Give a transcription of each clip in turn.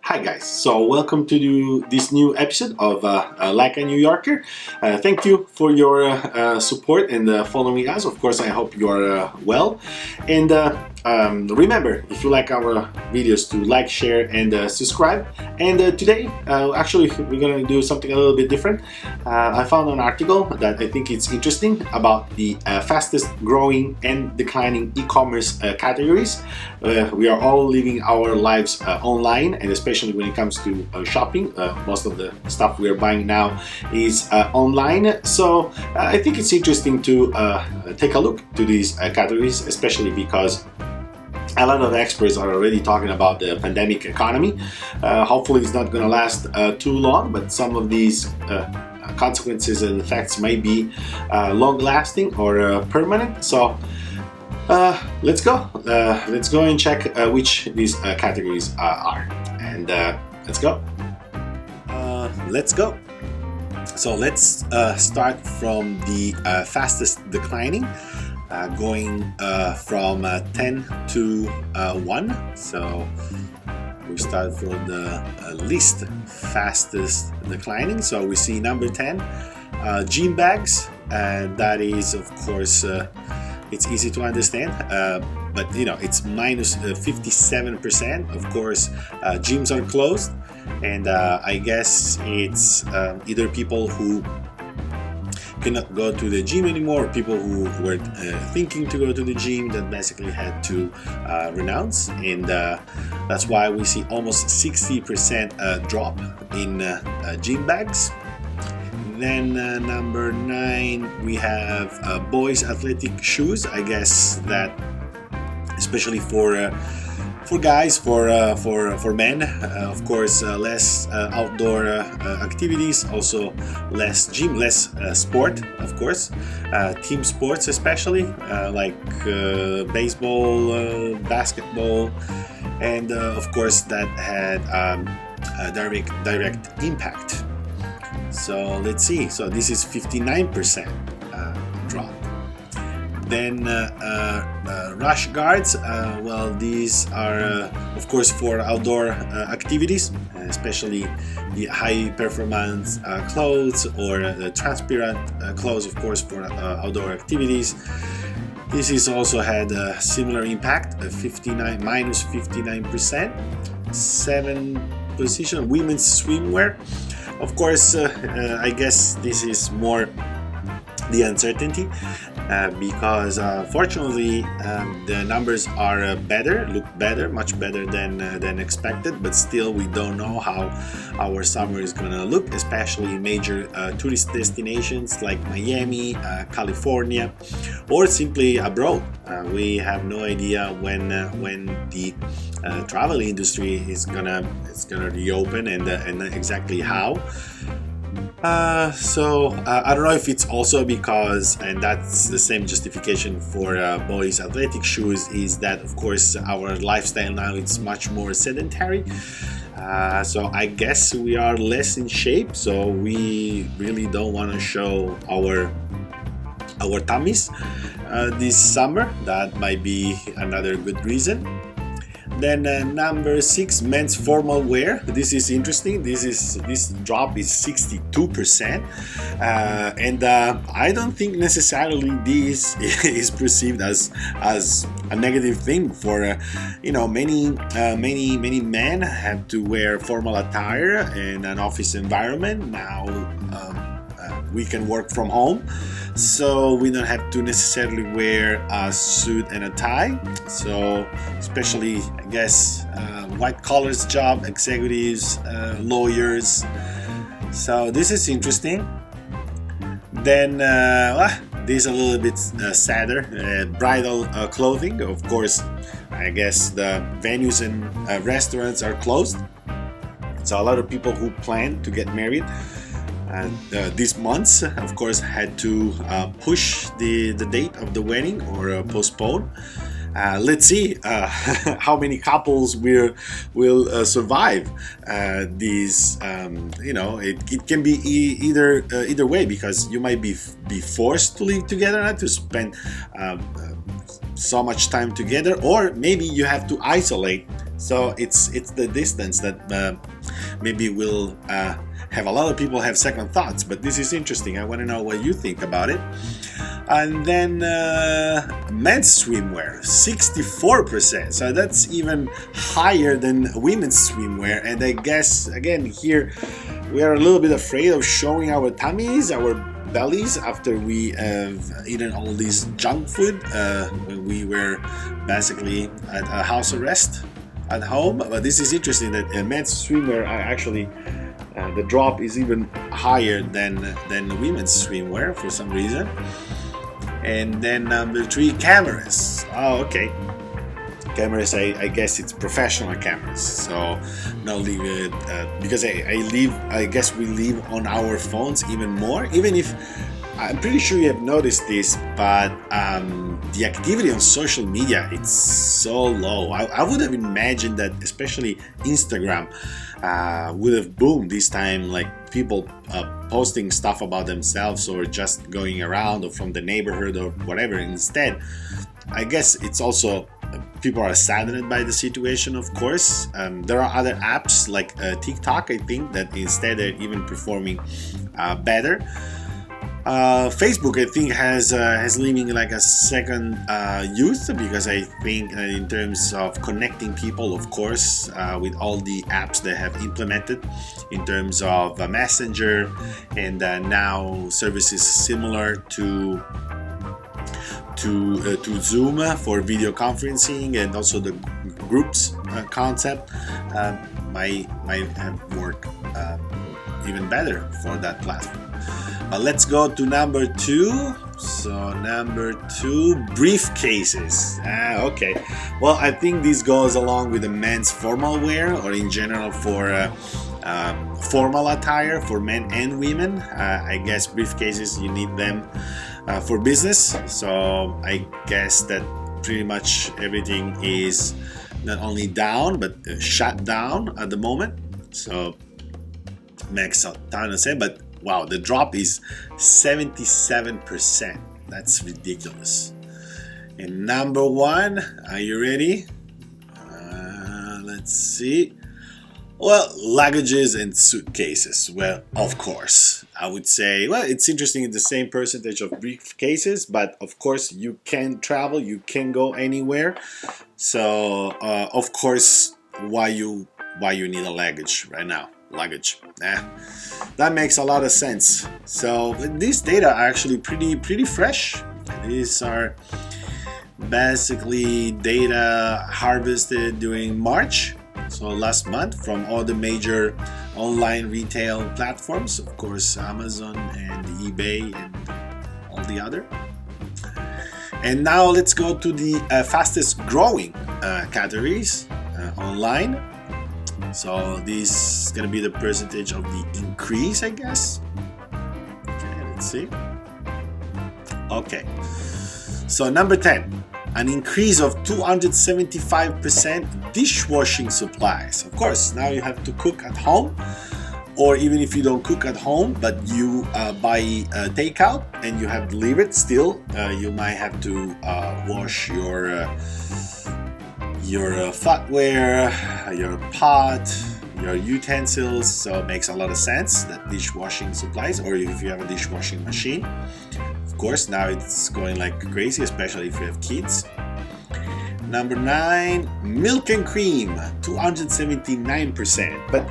Hi guys, so welcome to this new episode of Like a New Yorker. Thank you for your support and following us. Of course, I hope you are well. And remember, if you like our videos, to like, share, and subscribe. And today, actually, we're going to do something a little bit different. I found an article that I think it's interesting about the fastest growing and declining e-commerce categories. We are all living our lives online, and especially when it comes to shopping. Most of the stuff we are buying now is online. So I think it's interesting to take a look to these categories, especially because a lot of experts are already talking about the pandemic economy. Hopefully it's not going to last too long, but some of these consequences and effects might be long-lasting or permanent. So let's go and check which these categories are, and let's go. So let's start from the fastest declining, going from 10 to 1. So we start from the least fastest declining. So we see number 10, gym bags. That is, of course, it's easy to understand, but you know, it's minus 57%. Of course, gyms are closed, and I guess it's either people who cannot go to the gym anymore, or people who were thinking to go to the gym that basically had to renounce, and that's why we see almost 60% drop in gym bags. Then number 9, we have boys athletic shoes. I guess that especially for guys, for men, of course, less outdoor activities, also less gym, less sport, of course, team sports especially, like baseball, basketball, and of course that had a direct impact. So let's see. So this is 59% drop. Then rash guards. Well, these are of course for outdoor activities, especially the high performance clothes, or the transparent clothes, of course, for outdoor activities. This is also had a similar impact, minus 59%. 7th position, women's swimwear. Of course, I guess this is more the uncertainty, because fortunately the numbers are look better, much better than expected, but still we don't know how our summer is gonna look, especially major tourist destinations like Miami, California, or simply abroad. We have no idea when the travel industry is gonna reopen, and exactly how. So I don't know if it's also because, and that's the same justification for boys athletic shoes, is that of course our lifestyle now it's much more sedentary. So I guess we are less in shape, so we really don't want to show our tummies this summer. That might be another good reason. Then number 6, men's formal wear. This is interesting. This drop is 62%, and I don't think necessarily this is perceived as a negative thing. For many men have to wear formal attire in an office environment now. We can work from home, so we don't have to necessarily wear a suit and a tie. So especially, I guess, white collars job, executives, lawyers. So this is interesting. Then this is a little bit sadder. Bridal clothing. Of course, I guess the venues and restaurants are closed. So a lot of people who plan to get married these months, of course, had to push the date of the wedding, or postpone. Let's see how many couples will survive these. It can be either way, because you might be forced to live together, not to spend so much time together, or maybe you have to isolate So it's the distance that maybe will have a lot of people have second thoughts, but this is interesting. I want to know what you think about it. And then men's swimwear, 64%. So that's even higher than women's swimwear. And I guess, again, here we are a little bit afraid of showing our tummies, our bellies, after we have eaten all this junk food when we were basically at a house arrest at home. But this is interesting that men's swimwear are actually the drop is even higher than women's swimwear for some reason. And then number 3, cameras. Oh, okay. Cameras, I guess it's professional cameras. So not leave it because I guess we live on our phones even more. Even if I'm pretty sure you have noticed this, but the activity on social media, it's so low. I would have imagined that especially Instagram would have boomed this time, like people posting stuff about themselves or just going around or from the neighborhood or whatever. Instead, I guess it's also people are saddened by the situation, of course. There are other apps like TikTok, I think, that instead are even performing better. Facebook, I think, has leaving like a second youth, because I think in terms of connecting people, of course, with all the apps they have implemented in terms of Messenger and now services similar to Zoom for video conferencing, and also the groups concept might have worked even better for that platform. Let's go to number 2. So number 2, briefcases. Okay. Well, I think this goes along with the men's formal wear, or in general for formal attire for men and women. I guess briefcases, you need them for business. So I guess that pretty much everything is not only down but shut down at the moment. So makes a ton of sense. But wow, the drop is 77%. That's ridiculous. And number 1, are you ready? Let's see. Well, luggages and suitcases. Well, of course. I would say, well, it's interesting in the same percentage of briefcases, but of course you can travel, you can go anywhere. So, of course, why you need a luggage right now? Luggage. That makes a lot of sense. So these data are actually pretty fresh. These are basically data harvested during March, so last month, from all the major online retail platforms, of course Amazon and eBay and all the other. And now let's go to the fastest growing categories online. So this is going to be the percentage of the increase, I guess. Okay, let's see. Okay. So number 10, an increase of 275% dishwashing supplies. Of course, now you have to cook at home, or even if you don't cook at home, but you buy takeout and you have delivered still, you might have to wash your flatware, your pot, your utensils. So it makes a lot of sense that dishwashing supplies, or if you have a dishwashing machine. Of course, now it's going like crazy, especially if you have kids. Number 9, milk and cream, 279%. But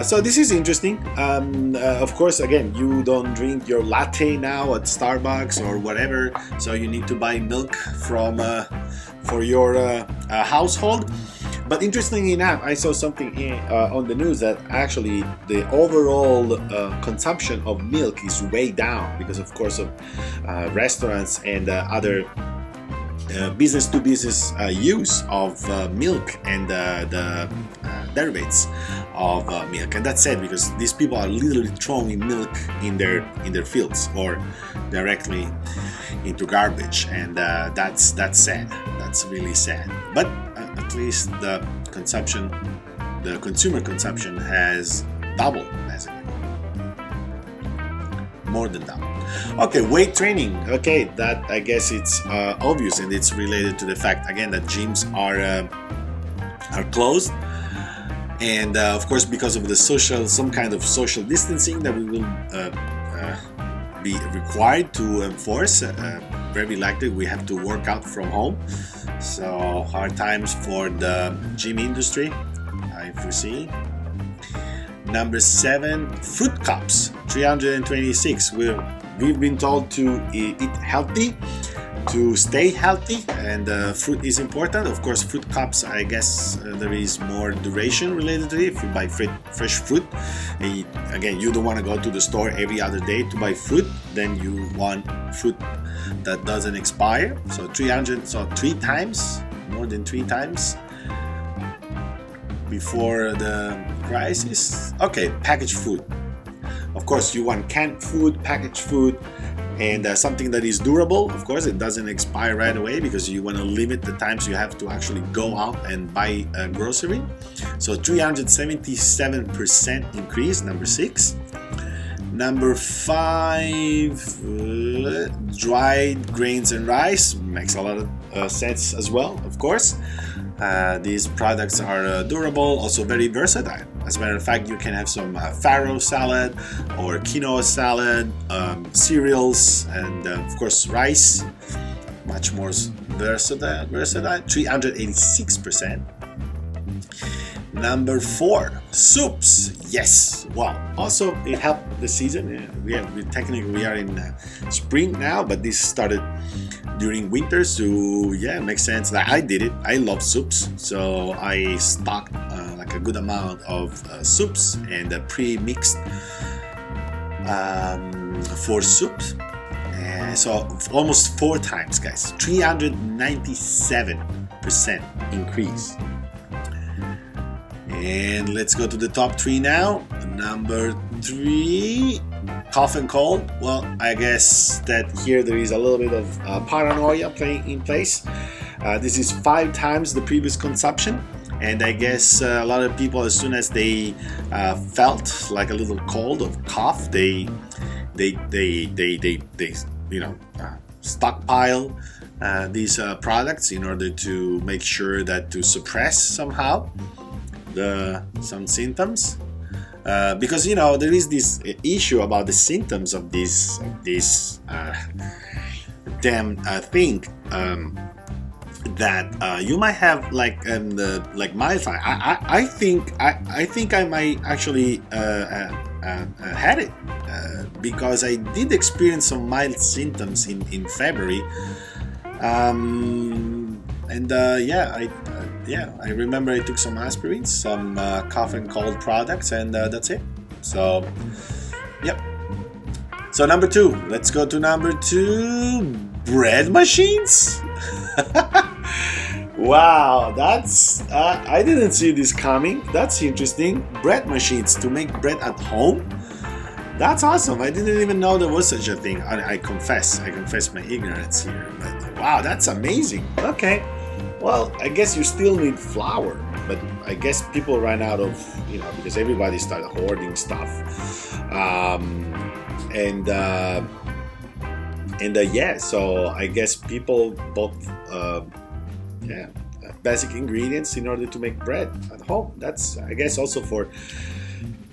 so this is interesting. Of course, again, you don't drink your latte now at Starbucks or whatever, so you need to buy milk from for your household. But interestingly enough, I saw something on the news that actually the overall consumption of milk is way down because, of course, of restaurants and other business-to-business use of milk and the derivatives of milk. And that's sad because these people are literally throwing milk in their fields or directly into garbage, and that's sad. That's really sad. But at least the consumer consumption has doubled, basically. More than doubled. Okay, weight training. Okay, that I guess it's obvious, and it's related to the fact again that gyms are are closed. And of course, because of the some kind of social distancing that we will be required to enforce, very likely we have to work out from home. So hard times for the gym industry, I foresee. Number 7, fruit cups, 326. We've been told to eat healthy, to stay healthy, and fruit is important. Of course, fruit cups, I guess there is more duration related to it. If you buy fresh fruit, again, you don't want to go to the store every other day to buy fruit. Then you want fruit that doesn't expire. So 300, so 3 times, more than 3 times before the crisis. Okay, packaged food. Of course, you want canned food, packaged food, and something that is durable. Of course, it doesn't expire right away because you want to limit the times you have to actually go out and buy a grocery. So 377% increase, number 6. Number 5, dried grains and rice. Makes a lot of sense as well, of course. These products are durable, also very versatile. As a matter of fact, you can have some farro salad or quinoa salad, cereals, and of course rice. Much more versatile. 386%. Number 4, soups. Yes, wow. Also, it helped the season. Technically we are in spring now, but this started during winter, so yeah, it makes sense. Like, I did it. I love soups, so I stocked like a good amount of soups and pre-mixed for soups. So almost 4 times, guys. 397% increase. And let's go to the top 3 now. Number 3, cough and cold. Well, I guess that here there is a little bit of paranoia in place. This is 5 times the previous consumption, and I guess a lot of people, as soon as they felt like a little cold or cough, they stockpile these products in order to make sure that to suppress somehow some symptoms. Because there is this issue about the symptoms of this damn thing that you might have like mild. I think I might actually had it because I did experience some mild symptoms in February, and I remember I took some aspirin, some cough and cold products, and that's it. So, yep. So number 2, let's go to number 2, bread machines. Wow, that's I didn't see this coming. That's interesting. Bread machines to make bread at home. That's awesome. I didn't even know there was such a thing. I confess my ignorance here. But wow, that's amazing. Okay. Well, I guess you still need flour, but I guess people ran out of, because everybody started hoarding stuff. So I guess people bought, basic ingredients in order to make bread at home. That's, I guess, also for,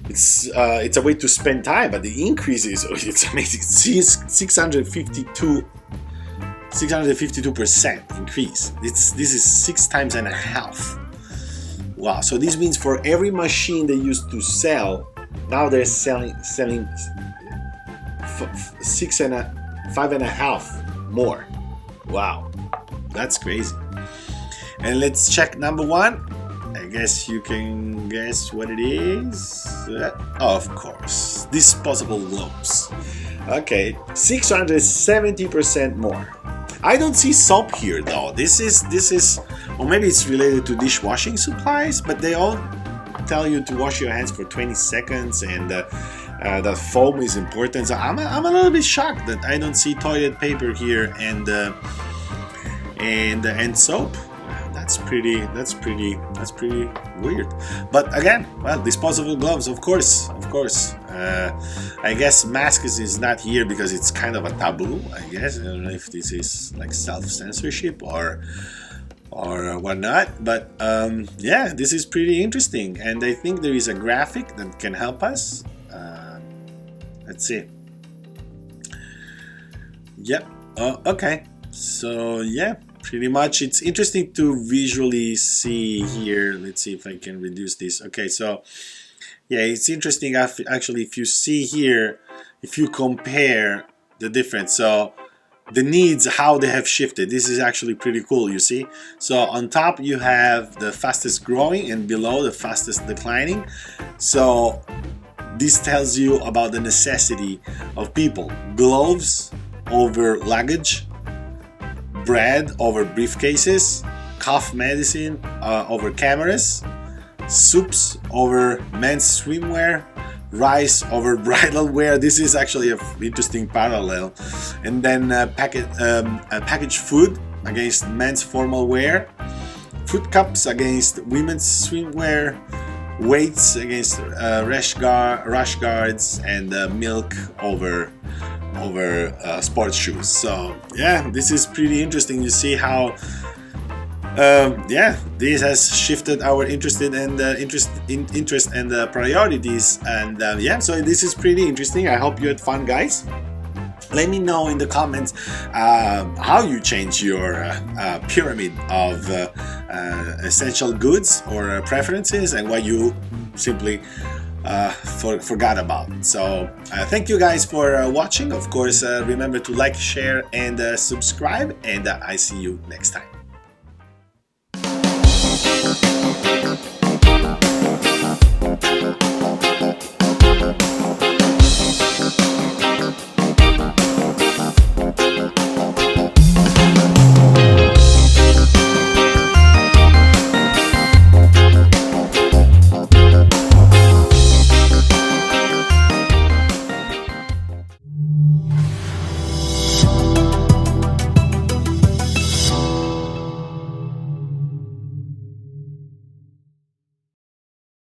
it's a way to spend time, but the increase is, it's amazing. 652% increase. This is 6 times and a half. Wow! So this means for every machine they used to sell, now they're selling 5.5 more. Wow, that's crazy. And let's check number 1. I guess you can guess what it is. Of course, disposable gloves. Okay, 670% more. I don't see soap here though. This is, or maybe it's related to dishwashing supplies, but they all tell you to wash your hands for 20 seconds and that foam is important. So I'm a little bit shocked that I don't see toilet paper here and soap. That's pretty weird. But again, well, disposable gloves, of course. I guess masks is not here because it's kind of a taboo. I guess I don't know if this is like self-censorship or or whatnot. But yeah, this is pretty interesting, and I think there is a graphic that can help us. Let's see. Yep. Okay. So yeah, pretty much it's interesting to visually see here. Let's see if I can reduce this. Okay, so yeah, it's interesting actually if you see here, if you compare the difference. So the needs, how they have shifted. This is actually pretty cool, you see. So on top you have the fastest growing and below the fastest declining. So this tells you about the necessity of people. Gloves over luggage, bread over briefcases, cough medicine over cameras, soups over men's swimwear, rice over bridal wear. This is actually an interesting parallel. And then packaged food against men's formal wear, food cups against women's swimwear, weights against rash guards, and milk over sports shoes. So yeah, this is pretty interesting. You see how yeah, this has shifted our interest and priorities, and yeah, so this is pretty interesting. I hope you had fun, guys. Let me know in the comments how you change your pyramid of essential goods or preferences, and what you simply forgot about. So thank you guys for watching. Of course, remember to like, share, and subscribe, and I see you next time.